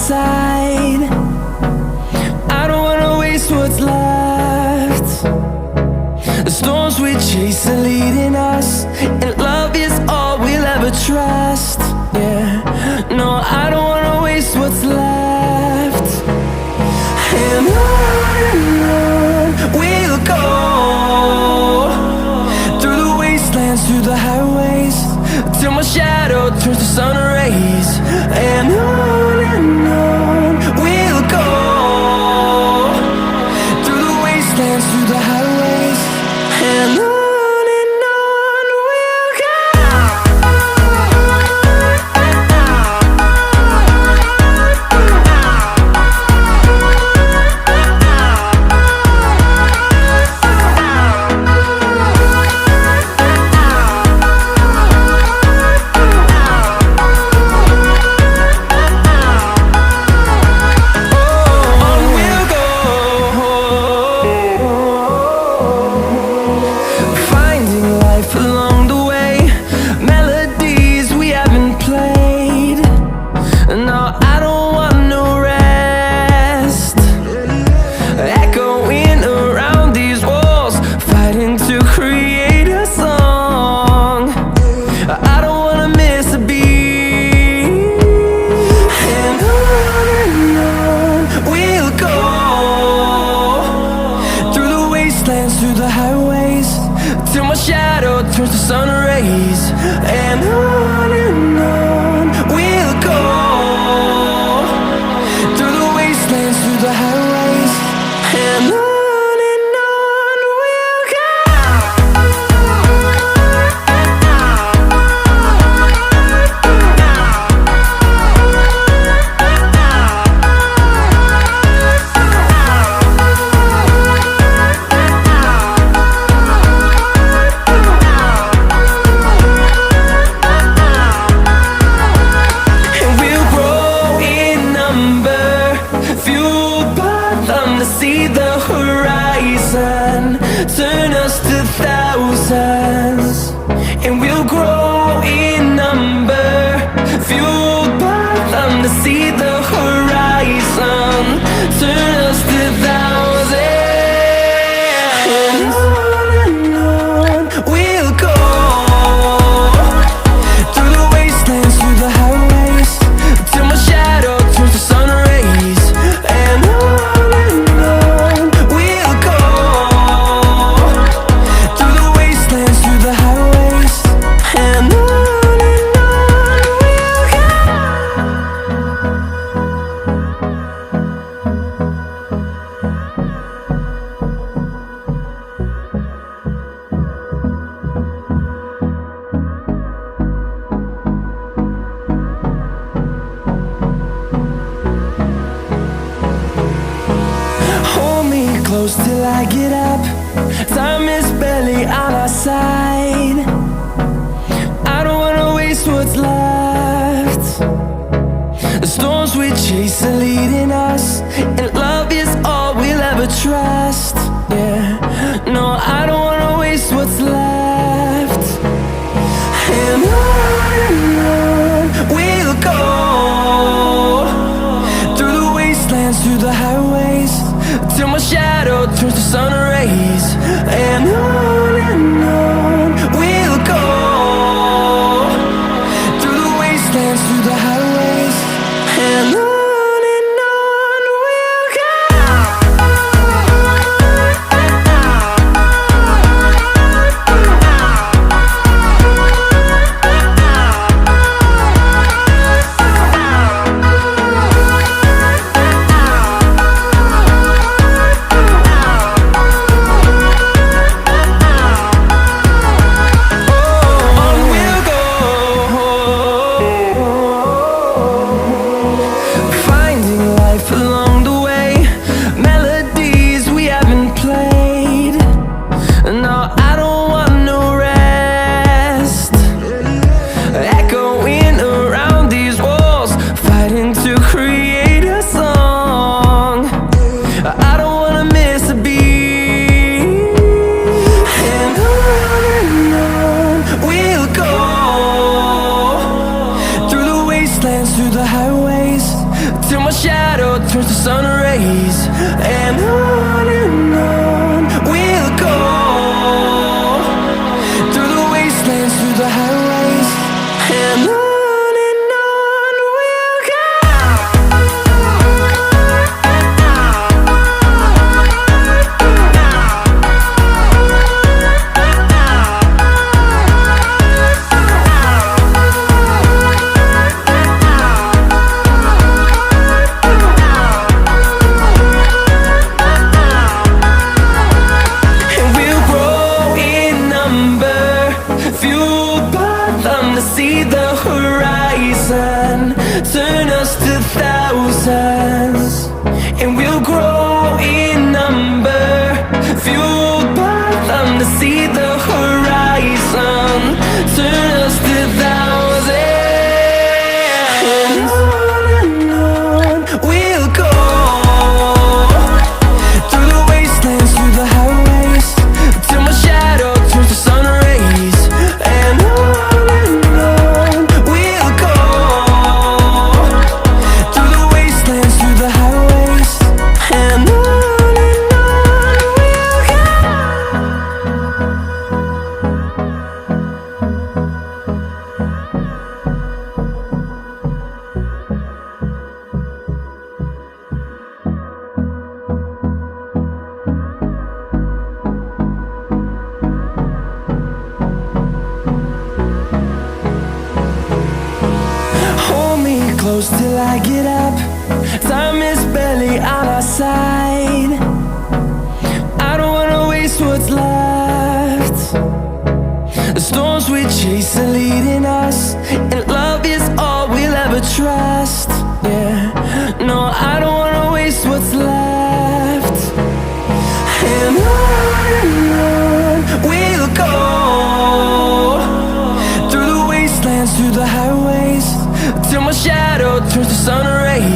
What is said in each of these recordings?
side. I don't wanna waste what's left. The storms we chase are leading us, and love is all we'll ever trust. Yeah, no, I don't wanna waste what's left. And on we'll go, through the wastelands, through the highways, till my shadow turns to sun rays. And on we'll go, through the wastelands, through the highways, and on we'll go. Through the highways, till my shadow turns to sun rays. And on we'll go, through the wastelands, through the highways, and on we'll go. See the horizon turn us to thousands, and we'll grow in number, fueled by them. To see the horizon turn us to thousands, and on we'll go, through the wastelands, through the highways, till my shadow turns to sun rays. And close till I get up. Time is barely on our side. I don't wanna waste what's left. The storms we chase are leading us, and love is all we'll ever trust. Yeah, no, I don't wanna waste what's left. And on we'll go, through the wastelands, through the highways, till my shadow turns to sun rays. And on we'll go, through the wastelands, through the highways, and on. highways, till my shadow turns to sun rays. And on we'll go, through the wastelands, through the highways. And on we'll go. See the horizon turn us to thousands, and we'll grow in number, fueled by them to see the horizon turn us to thousands. And on we'll go, through the wastelands, through the highways, till my shadow turns to sun rays. And close till I get up. Time is barely on our side. I don't wanna waste what's left. The storms we chase are leading us, and love is all we'll ever trust. Yeah, no, I don't wanna waste what's left. And on we'll go, through the wastelands, through the highways, till my shadow turns to sun rays.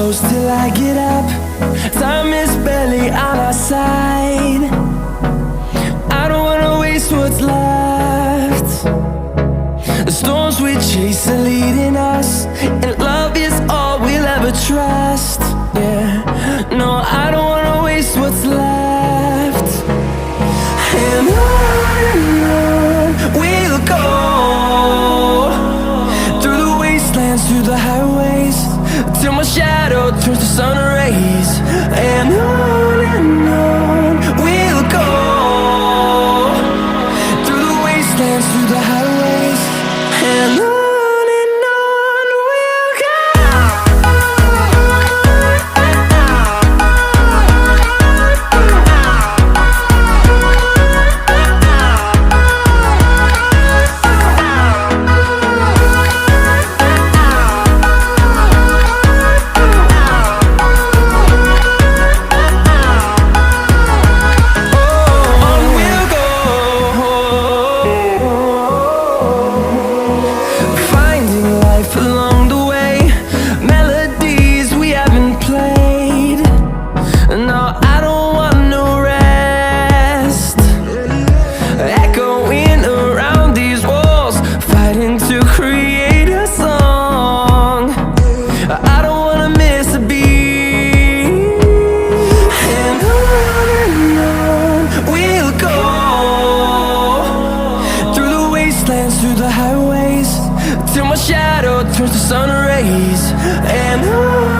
close till I get up. Time is barely on our side. I don't wanna waste what's left. The storms we chase are leading us, and love is all we'll ever trust. Yeah, no, I don't wanna waste what's left. And on we'll go, through the wastelands, through the highways, till my shadow turns to sun rays. And on